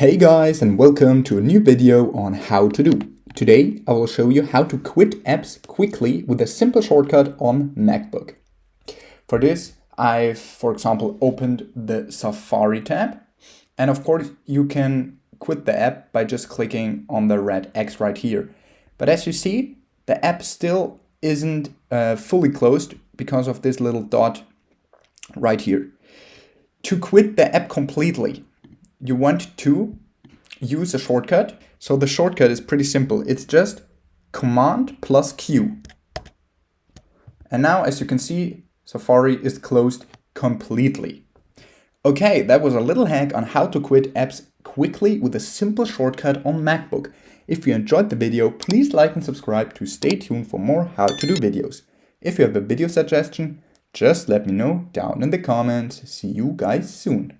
Hey guys, and welcome to a new video on how to do. Today I will show you how to quit apps quickly with a simple shortcut on MacBook. For this I've, for example, opened the Safari tab, and of course you can quit the app by just clicking on the red X right here. But as you see, the app still isn't fully closed because of this little dot right here. To quit the app completely, you want to use a shortcut. So the shortcut is pretty simple. It's just Command plus Q. And now, as you can see, Safari is closed completely. Okay, that was a little hack on how to quit apps quickly with a simple shortcut on MacBook. If you enjoyed the video, please like and subscribe to stay tuned for more how to do videos. If you have a video suggestion, just let me know down in the comments. See you guys soon.